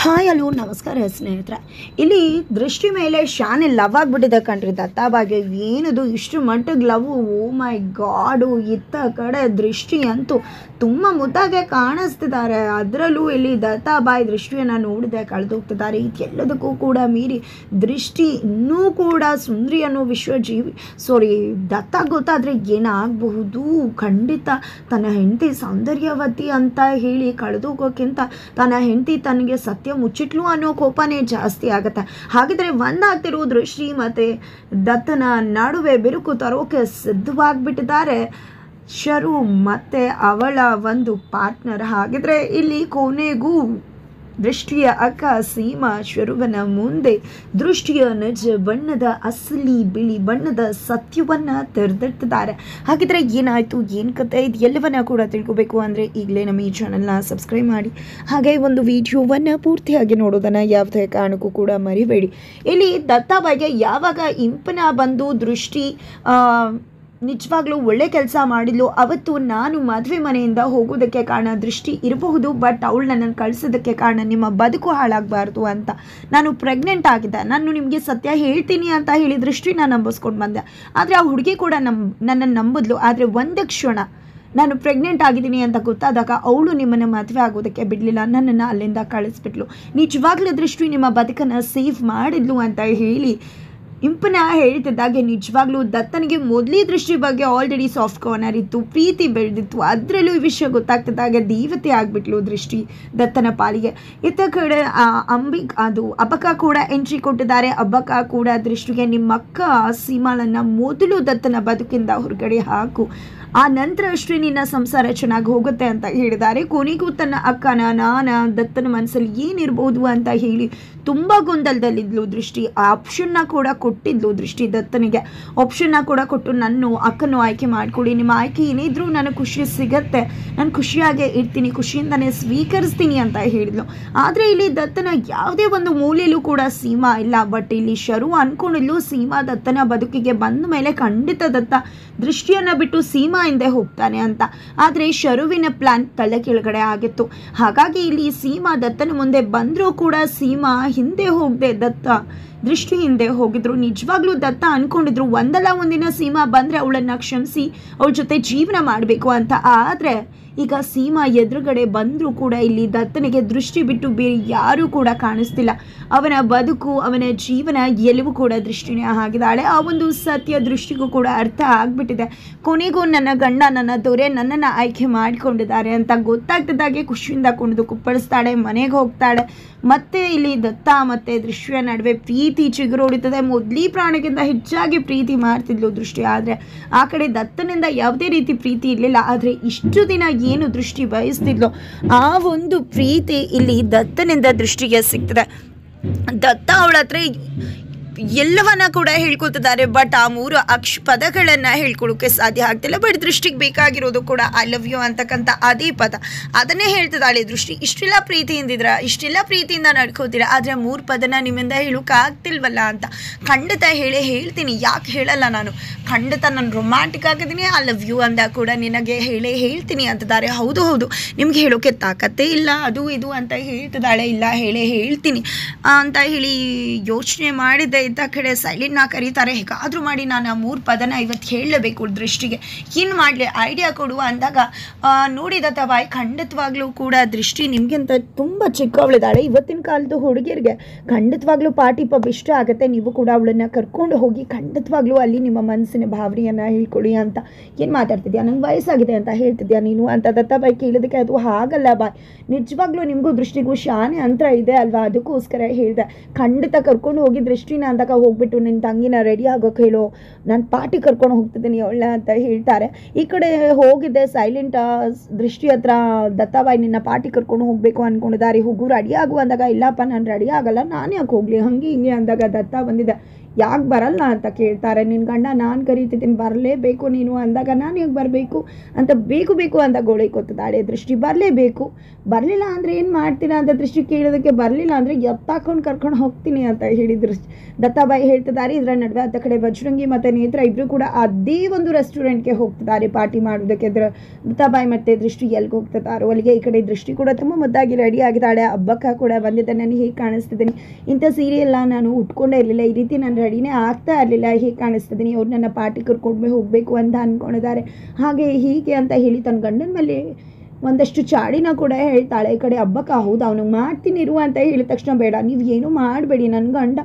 Hi hello ನಮಸ್ಕಾರ ಸ್ನೇಹಿತರೆ. ಇಲ್ಲಿ ದೃಷ್ಟಿ ಮೇಲೆ ಶಾನೆ ಲವ್ ಆಗಿಬಿಟ್ಟಿದೆ ಕಣ್ರಿ ದತ್ತಾ ಬಗ್ಗೆ. ಏನದು ಇಷ್ಟು ಮಟ್ಟಿಗೆ ಲವ್, ಓ ಮೈ ಗಾಡು. ಇತ್ತ ಕಡೆ ದೃಷ್ಟಿ ಅಂತೂ ತುಂಬ ಮುದ್ದಾಗೆ ಕಾಣಿಸ್ತಿದ್ದಾರೆ. ಅದರಲ್ಲೂ ಇಲ್ಲಿ ದತ್ತಾಬಾಯಿ ದೃಷ್ಟಿಯನ್ನು ನೋಡಿದೆ ಕಳೆದೋಗ್ತಿದ್ದಾರೆ. ಇದೆಲ್ಲದಕ್ಕೂ ಕೂಡ ಮೀರಿ ದೃಷ್ಟಿ ಇನ್ನೂ ಕೂಡ ಸುಂದರಿ ಅನ್ನೋ ದತ್ತ ಗೊತ್ತಾದರೆ ಏನಾಗಬಹುದು. ಖಂಡಿತ ತನ್ನ ಹೆಂಡತಿ ಸೌಂದರ್ಯವತಿ ಅಂತ ಹೇಳಿ ಕಳೆದೋಗೋಕ್ಕಿಂತ ತನ್ನ ಹೆಂಡತಿ ತನಗೆ ಸತ್ಯ ಮುಚ್ಚಿಟ್ಲು ಅನ್ನೋ ಕೋಪನೇ ಜಾಸ್ತಿ ಆಗುತ್ತೆ. ಹಾಗಿದ್ರೆ ಒಂದಾಗ್ತಿರೋ ದೃಷ್ಟಿ ಮತ್ತೆ ದತ್ತನ ನಡುವೆ ಬಿರುಕು ತರೋಕೆ ಸಿದ್ಧವಾಗಿಬಿಟ್ಟಿದ್ದಾರೆ ಶರು ಮತ್ತೆ ಅವಳ ಒಂದು ಪಾರ್ಟ್ನರ್. ಹಾಗಿದ್ರೆ ಇಲ್ಲಿ ಕೊನೆಗೂ ದೃಷ್ಟಿಯ ಅಕ್ಕ ಸೀಮಾ ಶರುವನ ಮುಂದೆ ದೃಷ್ಟಿಯ ನಿಜ ಬಣ್ಣದ ಅಸಲಿ ಬಿಳಿ ಬಣ್ಣದ ಸತ್ಯವನ್ನು ತೆರೆದಿಟ್ಟಿದ್ದಾರೆ. ಹಾಗಿದ್ರೆ ಏನಾಯಿತು, ಏನು ಕತೆ, ಇದು ಎಲ್ಲವನ್ನ ಕೂಡ ತಿಳ್ಕೋಬೇಕು ಅಂದರೆ ಈಗಲೇ ನಮ್ಮ ಈ ಚಾನಲ್ನ ಸಬ್ಸ್ಕ್ರೈಬ್ ಮಾಡಿ, ಹಾಗೆ ಒಂದು ವಿಡಿಯೋವನ್ನು ಪೂರ್ತಿಯಾಗಿ ನೋಡೋದನ್ನು ಯಾವುದೇ ಕಾರಣಕ್ಕೂ ಕೂಡ ಮರಿಬೇಡಿ. ಇಲ್ಲಿ ದತ್ತಾಬಾಯಿಗೆ ಯಾವಾಗ ಇಂಪನ ಬಂದು ದೃಷ್ಟಿ ನಿಜವಾಗ್ಲೂ ಒಳ್ಳೆ ಕೆಲಸ ಮಾಡಿದ್ಲು, ಅವತ್ತು ನಾನು ಮದುವೆ ಮನೆಯಿಂದ ಹೋಗೋದಕ್ಕೆ ಕಾರಣ ದೃಷ್ಟಿ ಇರಬಹುದು, ಬಟ್ ಅವಳು ನನ್ನನ್ನು ಕಳಿಸೋದಕ್ಕೆ ಕಾರಣ ನಿಮ್ಮ ಬದುಕು ಹಾಳಾಗಬಾರ್ದು ಅಂತ ನಾನು ಪ್ರೆಗ್ನೆಂಟ್ ಆಗಿದ್ದೆ, ನಾನು ನಿಮಗೆ ಸತ್ಯ ಹೇಳ್ತೀನಿ ಅಂತ ಹೇಳಿ ದೃಷ್ಟಿನ ನಂಬಿಸ್ಕೊಂಡು ಬಂದೆ. ಆದರೆ ಆ ಹುಡುಗಿ ಕೂಡ ನನ್ನನ್ನು ನಂಬಿದ್ಲು. ಆದರೆ ಒಂದು ಕ್ಷಣ ನಾನು ಪ್ರೆಗ್ನೆಂಟ್ ಆಗಿದ್ದೀನಿ ಅಂತ ಗೊತ್ತಾದಾಗ ಅವಳು ನಿಮ್ಮನ್ನು ಮದುವೆ ಆಗೋದಕ್ಕೆ ಬಿಡಲಿಲ್ಲ, ನನ್ನನ್ನು ಅಲ್ಲಿಂದ ಕಳಿಸ್ಬಿಟ್ಲು. ನಿಜವಾಗ್ಲೂ ದೃಷ್ಟಿ ನಿಮ್ಮ ಬದುಕನ್ನು ಸೇವ್ ಮಾಡಿದ್ಲು ಅಂತ ಹೇಳಿ ಇಂಪನ ಹೇಳ್ತಿದ್ದಾಗೆ ನಿಜವಾಗ್ಲೂ ದತ್ತನಿಗೆ ಮೊದಲೇ ದೃಷ್ಟಿ ಬಗ್ಗೆ ಆಲ್ರೆಡಿ ಸಾಫ್ಟ್ ಕಾರ್ನರ್ ಇತ್ತು, ಪ್ರೀತಿ ಬೆಳೆದಿತ್ತು. ಅದರಲ್ಲೂ ಈ ವಿಷಯ ಗೊತ್ತಾಗ್ತಿದ್ದಾಗೆ ದೇವತೆ ಆಗಿಬಿಟ್ಲು ದೃಷ್ಟಿ ದತ್ತನ ಪಾಲಿಗೆ. ಇತ್ತ ಕಡೆ ಅಬ್ಬಕ್ಕ ಕೂಡ ಎಂಟ್ರಿ ಕೊಟ್ಟಿದ್ದಾರೆ. ಅಬ್ಬಕ್ಕ ಕೂಡ ದೃಷ್ಟಿಗೆ ನಿಮ್ಮ ಅಕ್ಕ ಸೀಮಾಳನ್ನು ಮೊದಲು ದತ್ತನ ಬದುಕಿಂದ ಹೊರಗಡೆ ಹಾಕು, ಆ ನಂತರ ಅಷ್ಟೇ ನಿನ್ನ ಸಂಸಾರ ಚೆನ್ನಾಗಿ ಹೋಗುತ್ತೆ ಅಂತ ಹೇಳಿದ್ದಾರೆ. ಕೊನೆಗೂ ತನ್ನ ಅಕ್ಕನ ದತ್ತನ ಮನಸ್ಸಲ್ಲಿ ಏನಿರ್ಬೋದು ಅಂತ ಹೇಳಿ ತುಂಬ ಗೊಂದಲದಲ್ಲಿದ್ಲು ದೃಷ್ಟಿ. ಆ ಆಪ್ಷನ್ನ ಕೂಡ ಕೊಟ್ಟಿದ್ಲು ದೃಷ್ಟಿ ದತ್ತನಿಗೆ. ಆಪ್ಷನ್ನ ಕೂಡ ಕೊಟ್ಟು ನನ್ನ ಅಕ್ಕನ್ನು ಆಯ್ಕೆ ಮಾಡ್ಕೊಳ್ಳಿ, ನಿಮ್ಮ ಆಯ್ಕೆ ಏನಿದ್ರೂ ನನಗೆ ಖುಷಿ ಸಿಗತ್ತೆ, ನಾನು ಖುಷಿಯಾಗೇ ಇರ್ತೀನಿ, ಖುಷಿಯಿಂದನೇ ಸ್ವೀಕರಿಸ್ತೀನಿ ಅಂತ ಹೇಳಿದ್ಲು. ಆದರೆ ಇಲ್ಲಿ ದತ್ತನ ಯಾವುದೇ ಒಂದು ಮೂಲೆಯಲ್ಲೂ ಕೂಡ ಸೀಮಾ ಇಲ್ಲ. ಬಟ್ ಇಲ್ಲಿ ಶರು ಅಂದ್ಕೊಂಡಿದ್ಲು ಸೀಮಾ ದತ್ತನ ಬದುಕಿಗೆ ಬಂದ ಮೇಲೆ ಖಂಡಿತ ದತ್ತ ದೃಷ್ಟಿಯನ್ನು ಬಿಟ್ಟು ಸೀಮಾ ಹಿಂದೆ ಹೋಗ್ತಾನೆ ಅಂತ. ಆದರೆ ಶರುವಿನ ಪ್ಲಾನ್ ತಲೆ ಕೆಳಗಡೆ ಆಗಿತ್ತು. ಹಾಗಾಗಿ ಇಲ್ಲಿ ಸೀಮಾ ದತ್ತನ ಮುಂದೆ ಬಂದರೂ ಕೂಡ ಸೀಮಾ ಹಿಂದೆ ಹೋಗದೆ ದತ್ತ ದೃಷ್ಟಿ ಹಿಂದೆ ಹೋಗಿದ್ರು. ನಿಜವಾಗ್ಲೂ ದತ್ತ ಅನ್ಕೊಂಡಿದ್ರು ಒಂದಲ್ಲ ಒಂದಿನ ಸೀಮಾ ಬಂದರೆ ಅವಳನ್ನು ಕ್ಷಮಿಸಿ ಅವಳ ಜೊತೆ ಜೀವನ ಮಾಡಬೇಕು ಅಂತ. ಆದರೆ ಈಗ ಸೀಮಾ ಎದುರುಗಡೆ ಬಂದರೂ ಕೂಡ ಇಲ್ಲಿ ದತ್ತನಿಗೆ ದೃಷ್ಟಿ ಬಿಟ್ಟು ಬೇರೆ ಯಾರೂ ಕೂಡ ಕಾಣಿಸ್ತಿಲ್ಲ. ಅವನ ಬದುಕು, ಅವನ ಜೀವನ ಎಲ್ಲವೂ ಕೂಡ ದೃಷ್ಟಿನೇ ಆಗಿದ್ದಾಳೆ. ಆ ಒಂದು ಸತ್ಯ ದೃಷ್ಟಿಗೂ ಕೂಡ ಅರ್ಥ ಆಗಿಬಿಟ್ಟಿದೆ. ಕೊನೆಗೂ ನನ್ನ ಗಂಡ, ನನ್ನ ದೊರೆ ನನ್ನನ್ನು ಆಯ್ಕೆ ಮಾಡಿಕೊಂಡಿದ್ದಾರೆ ಅಂತ ಗೊತ್ತಾಗ್ತಿದ್ದಾಗೆ ಖುಷಿಯಿಂದ ಕುಣಿದು ಕುಪ್ಪಳಿಸ್ತಾಳೆ, ಮನೆಗೆ ಹೋಗ್ತಾಳೆ. ಮತ್ತೆ ಇಲ್ಲಿ ದತ್ತ ಮತ್ತು ದೃಷ್ಟಿಯ ನಡುವೆ ಪ್ರೀತಿ ಚಿಗುರೊಡಿತದೆ. ಮೊದಲೇ ಪ್ರಾಣಕ್ಕಿಂತ ಹೆಚ್ಚಾಗಿ ಪ್ರೀತಿ ಮಾಡ್ತಿದ್ಲು ದೃಷ್ಟಿ. ಆದರೆ ಆ ಕಡೆ ದತ್ತನಿಂದ ಯಾವುದೇ ರೀತಿ ಪ್ರೀತಿ ಇರಲಿಲ್ಲ. ಆದರೆ ಇಷ್ಟು ದಿನ ಏನು ದೃಷ್ಟಿ ಬಯಸ್ತಿದ್ಲು ಆ ಒಂದು ಪ್ರೀತಿ ಇಲ್ಲಿ ದತ್ತನಿಂದ ದೃಷ್ಟಿಗೆ ಸಿಗ್ತದೆ. ದತ್ತ ಅವಳ ಹತ್ರ ಎಲ್ಲವನ್ನ ಕೂಡ ಹೇಳ್ಕೊತಿದ್ದಾರೆ, ಬಟ್ ಆ 3 ಪದಗಳನ್ನು ಹೇಳ್ಕೊಳ್ಳೋಕೆ ಸಾಧ್ಯ ಆಗ್ತಿಲ್ಲ. ಬಟ್ ದೃಷ್ಟಿಗೆ ಬೇಕಾಗಿರೋದು ಕೂಡ ಐ ಲವ್ ಯು ಅಂತಕ್ಕಂಥ ಅದೇ ಪದ, ಅದನ್ನೇ ಹೇಳ್ತಿದ್ದಾಳೆ ದೃಷ್ಟಿ. ಇಷ್ಟೆಲ್ಲ ಪ್ರೀತಿಯಿಂದ ನಡ್ಕೋತೀರಾ, ಆದರೆ 3 ಪದನ ನಿಮ್ಮಿಂದ ಹೇಳೋಕೆ ಆಗ್ತಿಲ್ವಲ್ಲ ಅಂತ. ಖಂಡಿತ ಹೇಳ್ತೀನಿ, ಯಾಕೆ ಹೇಳಲ್ಲ ನಾನು, ಖಂಡಿತ ನಾನು ರೊಮ್ಯಾಂಟಿಕ್ ಆಗಿದ್ದೀನಿ, ಐ ಲವ್ ಯು ಅಂದ ಕೂಡ ನಿನಗೆ ಹೇಳ್ತೀನಿ ಅಂತಿದ್ದಾರೆ. ಹೌದು ನಿಮ್ಗೆ ಹೇಳೋಕೆ ತಾಕತ್ತೇ ಇಲ್ಲ, ಅದು ಇದು ಅಂತ ಹೇಳ್ತಿದ್ದಾಳೆ. ಇಲ್ಲ ಹೇಳ್ತೀನಿ ಅಂತ ಹೇಳಿ ಯೋಚನೆ ಮಾಡಿದ್ದೆ. ಇದ್ದ ಕಡೆ ಸೈಲೆಂಟ್ನ ಕರೀತಾರೆ. ಹೇಗಾದರೂ ಮಾಡಿ ನಾನು ಆ 3 ಪದನ ಇವತ್ತು ಹೇಳಲೇಬೇಕು ದೃಷ್ಟಿಗೆ, ಏನು ಮಾಡಲಿ ಐಡಿಯಾ ಕೊಡುವ ಅಂದಾಗ ನೋಡಿ ದತ್ತಾಬಾಯಿ ಖಂಡಿತವಾಗ್ಲೂ ಕೂಡ ದೃಷ್ಟಿ ನಿಮಗಿಂತ ತುಂಬ ಚಿಕ್ಕವಳಿದ್ದಾಳೆ. ಇವತ್ತಿನ ಕಾಲದ ಹುಡುಗಿಯರಿಗೆ ಖಂಡಿತವಾಗ್ಲೂ ಪಾರ್ಟಿ ಪಬ್ ಇಷ್ಟ ಆಗುತ್ತೆ, ನೀವು ಕೂಡ ಅವಳನ್ನು ಕರ್ಕೊಂಡು ಹೋಗಿ ಖಂಡಿತವಾಗ್ಲೂ ಅಲ್ಲಿ ನಿಮ್ಮ ಮನಸ್ಸಿನ ಭಾವನೆಯನ್ನು ಹೇಳ್ಕೊಳ್ಳಿ ಅಂತ. ಏನು ಮಾತಾಡ್ತಿದ್ಯಾ, ನಂಗೆ ವಯಸ್ಸಾಗಿದೆ ಅಂತ ಹೇಳ್ತಿದ್ಯಾ ನೀನು ಅಂತ ದತ್ತಾಬಾಯಿ ಕೇಳೋದಕ್ಕೆ, ಅದು ಹಾಗಲ್ಲ ಬಾಯ್, ನಿಜವಾಗ್ಲೂ ನಿಮಗೂ ದೃಷ್ಟಿಗೂ ಶಾನೆ ಅಂತರ ಇದೆ ಅಲ್ವಾ, ಅದಕ್ಕೋಸ್ಕರ ಹೇಳಿದೆ. ಖಂಡಿತ ಕರ್ಕೊಂಡು ಹೋಗಿ ದೃಷ್ಟಿನ ಅಂದಾಗ ಹೋಗ್ಬಿಟ್ಟು ನಿನ್ನ ತಂಗಿನ ರೆಡಿ ಆಗೋಕೆ ಹೇಳು, ನಾನು ಪಾರ್ಟಿ ಕರ್ಕೊಂಡು ಹೋಗ್ತಿದ್ದೀನಿ ಅವಳ ಅಂತ ಹೇಳ್ತಾರೆ. ಈ ಕಡೆ ಹೋಗಿದ್ದೆ ಸೈಲೆಂಟ್ ದೃಷ್ಟಿ ಹತ್ರ ದತ್ತಾಬಾಯಿ ನಿನ್ನ ಪಾರ್ಟಿ ಕರ್ಕೊಂಡು ಹೋಗಬೇಕು ಅಂದ್ಕೊಂಡಿದ್ದಾರೆ, ಹೋಗು ರೆಡಿ ಆಗು ಅಂದಾಗ, ಇಲ್ಲಪ್ಪ ನಾನು ರೆಡಿ ಆಗಲ್ಲ, ನಾನು ಯಾಕೆ ಹೋಗಲಿ ಹಂಗೆ ಹಿಂಗೆ ಅಂದಾಗ ದತ್ತ ಬಂದಿದ್ದೆ. ಯಾಕೆ ಬರಲ್ಲ ಅಂತ ಕೇಳ್ತಾರೆ. ನಿನ್ನ ಗಂಡ ನಾನು ಕರೀತಿದ್ದೀನಿ ಬರಲೇಬೇಕು ನೀನು ಅಂದಾಗ ನಾನು ಹೇಗೆ ಬರಬೇಕು ಅಂತ ಬೇಕು ಅಂತ ಗೋಳೈಕೊತಿದ್ದಾಳೆ ದೃಷ್ಟಿ. ಬರಲಿಲ್ಲ ಅಂದರೆ ಏನು ಮಾಡ್ತೀರಾ ಅಂತ ದೃಷ್ಟಿ ಕೇಳೋದಕ್ಕೆ, ಬರಲಿಲ್ಲ ಅಂದರೆ ಎತ್ತಾಕೊಂಡು ಕರ್ಕೊಂಡು ಹೋಗ್ತೀನಿ ಅಂತ ಹೇಳಿದ್ರು ದತ್ತಾಬಾಯಿ ಹೇಳ್ತಿದ್ದಾರೆ. ಇದರ ನಡುವೆ ಅತ್ತ ಕಡೆ ಬಜರಂಗಿ ಮತ್ತು ನೇತ್ರ ಇಬ್ಬರು ಕೂಡ ಅದೇ ಒಂದು ರೆಸ್ಟೋರೆಂಟ್ಗೆ ಹೋಗ್ತಿದ್ದಾರೆ ಪಾರ್ಟಿ ಮಾಡೋದಕ್ಕೆ. ದತ್ತಾಬಾಯಿ ಮತ್ತು ದೃಷ್ಟಿ ಎಲ್ಲಿಗೆ ಹೋಗ್ತಿದ್ದಾರೋ ಅಲ್ಲಿಗೆ. ಈ ಕಡೆ ದೃಷ್ಟಿ ಕೂಡ ತುಂಬ ಮುದ್ದಾಗಿ ರೆಡಿ ಆಗಿದ್ದಾಳೆ. ಹಬ್ಬಕ್ಕ ಕೂಡ ಬಂದಿದ್ದೆ. ನಾನು ಹೇಗೆ ಕಾಣಿಸ್ತಿದ್ದೀನಿ, ಇಂಥ ಸೀರೆಯೆಲ್ಲ ನಾನು ಉಟ್ಕೊಂಡೇ ಇರಲಿಲ್ಲ, ಈ ರೀತಿ ನಾನು ರೆಡಿನೇ ಆಗ್ತಾ ಇರಲಿಲ್ಲ, ಹೇಗೆ ಕಾಣಿಸ್ತಿದ್ದೀನಿ, ಅವ್ರು ನನ್ನ ಪಾರ್ಟಿ ಕರ್ಕೊಂಡು ಹೋಗಬೇಕು ಅಂತ ಅಂದ್ಕೊಂಡಿದ್ದಾರೆ, ಹಾಗೆ ಹೀಗೆ ಅಂತ ಹೇಳಿ ತನ್ನ ಗಂಡನ ಮೇಲೆ ಒಂದಷ್ಟು ಚಾಡಿನ ಕೂಡ ಹೇಳ್ತಾಳೆ. ಈ ಕಡೆ ಹಬ್ಬಕ್ಕ ಹೌದು ಅವನಿಗೆ ಮಾಡ್ತೀನಿ ಇರು ಅಂತ ಹೇಳಿದ ತಕ್ಷಣ ಬೇಡ ನೀವು ಏನೂ ಮಾಡಬೇಡಿ, ನನ್ನ ಗಂಡ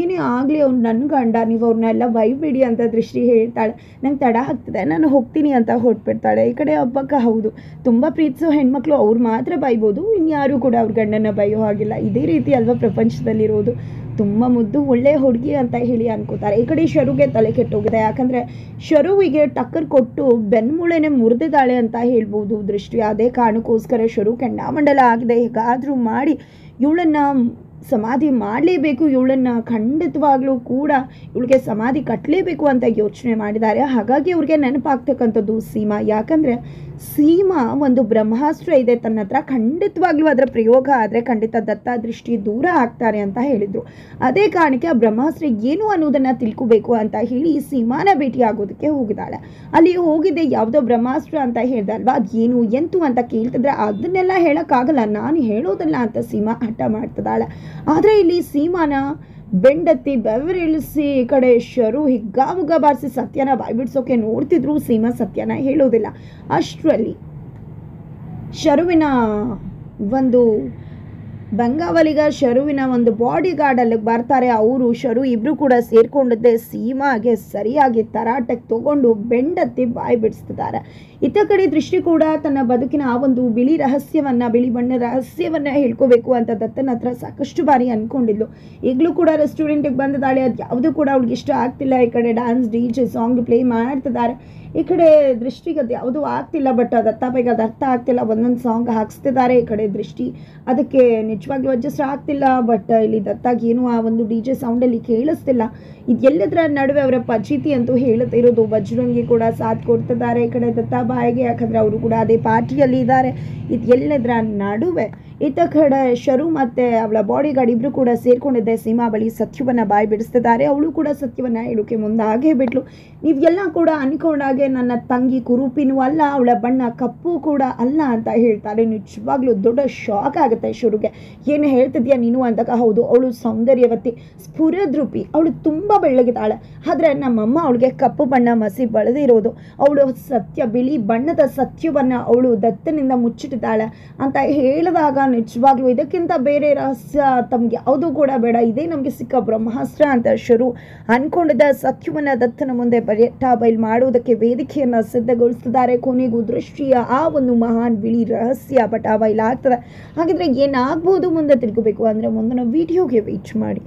ಏನೇ ಆಗಲಿ ಅವ್ನು ನನ್ನ ಗಂಡ, ನೀವು ಅವ್ರನ್ನೆಲ್ಲ ಬೈಬೇಡಿ ಅಂತ ದೃಷ್ಟಿ ಹೇಳ್ತಾಳೆ. ನಂಗೆ ತಡ ಆಗ್ತದೆ ನಾನು ಹೋಗ್ತೀನಿ ಅಂತ ಹೊರಟ್ಬಿಡ್ತಾಳೆ. ಈ ಕಡೆ ಹಬ್ಬಕ್ಕ ಹೌದು ತುಂಬ ಪ್ರೀತಿಸೋ ಹೆಣ್ಮಕ್ಳು ಅವ್ರು ಮಾತ್ರ ಬೈಬೋದು, ಇನ್ಯಾರೂ ಕೂಡ ಅವ್ರ ಗಂಡನ ಬೈಯೋ ಹಾಗಿಲ್ಲ. ಇದೇ ರೀತಿ ಅಲ್ವಾ ಪ್ರಪಂಚದಲ್ಲಿರೋದು. ತುಂಬ ಮುದ್ದು ಒಳ್ಳೆ ಹುಡುಗಿ ಅಂತ ಹೇಳಿ ಅನ್ಕೋತಾರೆ. ಈ ಕಡೆ ಶರುಗೆ ತಲೆ ಕೆಟ್ಟೋಗಿದೆ. ಯಾಕಂದರೆ ಶರುವಿಗೆ ಟಕ್ಕರ್ ಕೊಟ್ಟು ಬೆನ್ಮೂಳೆನೆ ಮುರಿದಿದ್ದಾಳೆ ಅಂತ ಹೇಳ್ಬೋದು ದೃಷ್ಟಿ. ಅದೇ ಕಾರಣಕ್ಕೋಸ್ಕರ ಶರು ಕೆಂಡಾಮಂಡಲ ಆಗಿದೆ. ಹೇಗಾದರೂ ಮಾಡಿ ಇವಳನ್ನು ಸಮಾಧಿ ಮಾಡಲೇಬೇಕು, ಇವಳನ್ನು ಖಂಡಿತವಾಗ್ಲೂ ಕೂಡ ಇವಳಿಗೆ ಸಮಾಧಿ ಕಟ್ಟಲೇಬೇಕು ಅಂತ ಯೋಚನೆ ಮಾಡಿದ್ದಾರೆ. ಹಾಗಾಗಿ ಅವ್ರಿಗೆ ನೆನಪಾಗ್ತಕ್ಕಂಥದ್ದು ಸೀಮಾ. ಯಾಕಂದರೆ ಸೀಮಾ ಒಂದು ಬ್ರಹ್ಮಾಸ್ತ್ರ ಇದೆ ತನ್ನ ಹತ್ರ, ಖಂಡಿತವಾಗ್ಲೂ ಅದರ ಪ್ರಯೋಗ ಆದರೆ ಖಂಡಿತ ದತ್ತ ದೃಷ್ಟಿ ದೂರ ಆಗ್ತಾರೆ ಅಂತ ಹೇಳಿದರು. ಅದೇ ಕಾರಣಕ್ಕೆ ಆ ಬ್ರಹ್ಮಾಸ್ತ್ರ ಏನು ಅನ್ನೋದನ್ನು ತಿಳ್ಕೋಬೇಕು ಅಂತ ಹೇಳಿ ಸೀಮಾನ ಭೇಟಿ ಆಗೋದಕ್ಕೆ ಹೋಗಿದ್ದಾಳೆ. ಅಲ್ಲಿ ಹೋಗಿದ್ದೆ ಯಾವುದೋ ಬ್ರಹ್ಮಾಸ್ತ್ರ ಅಂತ ಹೇಳ್ದೆ ಅಲ್ವಾ, ಅದು ಏನು ಎಂತು ಅಂತ ಕೇಳ್ತಿದ್ರೆ ಅದನ್ನೆಲ್ಲ ಹೇಳೋಕ್ಕಾಗಲ್ಲ, ನಾನು ಹೇಳೋದಲ್ಲ ಅಂತ ಸೀಮಾ ಹಠ ಮಾಡ್ತಿದ್ದಾಳೆ. ಆದರೆ ಇಲ್ಲಿ ಸೀಮಾನ ಬೆಂಡತ್ತಿ ಬೆವರಿಳಿಸಿ ಈ ಕಡೆ ಶರು ಹಿಗ್ಗಾಮುಗ್ಗ ಬಾರಿಸಿ ಸತ್ಯನ ಬಾಯ್ಬಿಡ್ಸೋಕೆ ನೋಡ್ತಿದ್ರು. ಸೀಮಾ ಸತ್ಯನ ಹೇಳೋದಿಲ್ಲ. ಅಷ್ಟರಲ್ಲಿ ಶರುವಿನ ಒಂದು ಬಂಗಾವಲಿಗ ಶರುವಿನ ಒಂದು ಬಾಡಿ ಗಾರ್ಡ್ ಅಲ್ಲಿಗೆ ಬರ್ತಾರೆ. ಅವರು ಶರು ಇಬ್ಬರು ಕೂಡ ಸೇರ್ಕೊಂಡಿದ್ದೆ ಸೀಮಾಗೆ ಸರಿಯಾಗಿ ತರಾಟೆಗೆ ತಗೊಂಡು ಬೆಂಡತ್ತಿ ಬಾಯಿ ಬಿಡಿಸ್ತಿದ್ದಾರೆ. ಇತ್ತ ಕಡೆ ದೃಷ್ಟಿ ಕೂಡ ತನ್ನ ಬದುಕಿನ ಆ ಒಂದು ಬಿಳಿ ಬಣ್ಣ ರಹಸ್ಯವನ್ನು ಹೇಳ್ಕೋಬೇಕು ಅಂತ ದತ್ತನ ಹತ್ರ ಸಾಕಷ್ಟು ಬಾರಿ ಅಂದ್ಕೊಂಡಿದ್ಲು. ಈಗಲೂ ಕೂಡ ರೆಸ್ಟೋರೆಂಟಿಗೆ ಬಂದಿದ್ದಾಳೆ. ಅದು ಯಾವುದು ಕೂಡ ಅವ್ಳಿಗೆ ಇಷ್ಟ ಆಗ್ತಿಲ್ಲ. ಈ ಕಡೆ ಡ್ಯಾನ್ಸ್ DJ ಸಾಂಗ್ ಪ್ಲೇ ಮಾಡ್ತಿದ್ದಾರೆ. ಈ ಕಡೆ ದೃಷ್ಟಿಗೆ ಅದು ಯಾವುದೂ ಆಗ್ತಿಲ್ಲ. ಬಟ್ ದತ್ತಾಬಾಯಿಗೆ ಅದು ಅರ್ಥ ಆಗ್ತಿಲ್ಲ. ಒಂದೊಂದು ಸಾಂಗ್ ಹಾಕ್ಸ್ತಿದ್ದಾರೆ. ಈ ಕಡೆ ದೃಷ್ಟಿ ಅದಕ್ಕೆ ನಿಜವಾಗ್ಲೂ ಅಡ್ಜಸ್ಟ್ ಆಗ್ತಿಲ್ಲ. ಬಟ್ ಇಲ್ಲಿ ದತ್ತಾಗಿ ಏನು ಆ ಒಂದು DJ ಸೌಂಡಲ್ಲಿ ಕೇಳಿಸ್ತಿಲ್ಲ. ಇದೆಲ್ಲದರ ನಡುವೆ ಅವರ ಪಜಿತಿ ಅಂತೂ ಹೇಳುತ್ತಿರೋದು. ಬಜರಂಗಿ ಕೂಡ ಸಾಥ್ ಕೊಡ್ತಿದ್ದಾರೆ ಈ ಕಡೆ ದತ್ತಾಬಾಯಿಗೆ. ಯಾಕಂದರೆ ಅವರು ಕೂಡ ಅದೇ ಪಾರ್ಟಿಯಲ್ಲಿ ಇದ್ದಾರೆ. ಇದೆಲ್ಲದರ ನಡುವೆ ಇತ್ತ ಕಡೆ ಶರು ಮತ್ತು ಅವಳ ಬಾಡಿ ಗಾರ್ಡ್ ಇಬ್ಬರು ಕೂಡ ಸೇರ್ಕೊಂಡಿದ್ದೆ ಸೀಮಾ ಬಳಿ ಸತ್ಯವನ್ನು ಬಾಯಿ ಬಿಡಿಸ್ತಿದ್ದಾರೆ. ಅವಳು ಕೂಡ ಸತ್ಯವನ್ನು ಹೇಳೋಕೆ ಮುಂದಾಗೇ ಬಿಟ್ಲು. ನೀವೆಲ್ಲ ಕೂಡ ಅಂದ್ಕೊಂಡಾಗೆ ನನ್ನ ತಂಗಿ ಕುರೂಪಿನೂ ಅಲ್ಲ, ಅವಳ ಬಣ್ಣ ಕಪ್ಪು ಕೂಡ ಅಲ್ಲ ಅಂತ ಹೇಳ್ತಾರೆ. ನಿಜವಾಗ್ಲೂ ದೊಡ್ಡ ಶಾಕ್ ಆಗುತ್ತೆ ಶರುಗೆ. ಏನು ಹೇಳ್ತಿದ್ಯಾ ನೀನು ಅಂದಾಗ ಹೌದು ಅವಳು ಸೌಂದರ್ಯವತಿ ಸ್ಫುರದ್ರೂಪಿ, ಅವಳು ತುಂಬ ಬೆಳ್ಳಗಿದ್ದಾಳೆ. ಆದರೆ ನಮ್ಮಮ್ಮ ಅವಳಿಗೆ ಕಪ್ಪು ಬಣ್ಣ ಮಸಿ ಬಳಿದಿರೋದು. ಅವಳು ಸತ್ಯ ಬಿಳಿ ಬಣ್ಣದ ಸತ್ಯವನ್ನು ಅವಳು ದತ್ತನಿಂದ ಮುಚ್ಚಿಟ್ಟಿದ್ದಾಳೆ ಅಂತ ಹೇಳಿದಾಗ ನಿಜವಾಗ್ಲೂ ಇದಕ್ಕಿಂತ ಬೇರೆ ರಹಸ್ಯ ತಮಗೆ ಯಾವುದೂ ಕೂಡ ಬೇಡ, ಇದೇ ನಮಗೆ ಸಿಕ್ಕ ಬ್ರಹ್ಮಾಸ್ತ್ರ ಅಂತ ಶರು ಅನ್ಕೊಂಡಿದ್ದ ಸತ್ಯವನ್ನು ದತ್ತನ ಮುಂದೆ ಬಯಲು ಮಾಡುವುದಕ್ಕೆ ವೇದಿಕೆಯನ್ನು ಸಿದ್ಧಗೊಳಿಸ್ತಿದ್ದಾರೆ. ಕೊನೆಗೂ ದೃಷ್ಟಿಯ ಆ ಒಂದು ಮಹಾನ್ ಬಿಳಿ ರಹಸ್ಯ ಬಯಲಾಗ್ತದೆ. ಹಾಗಿದ್ರೆ ಏನಾಗ್ಬೋದು ಮುಂದೆ ತಿಳ್ಕೋಬೇಕು ಅಂದರೆ ಮುಂದಿನ ವಿಡಿಯೋಗೆ ವೇಟ್ ಮಾಡಿ.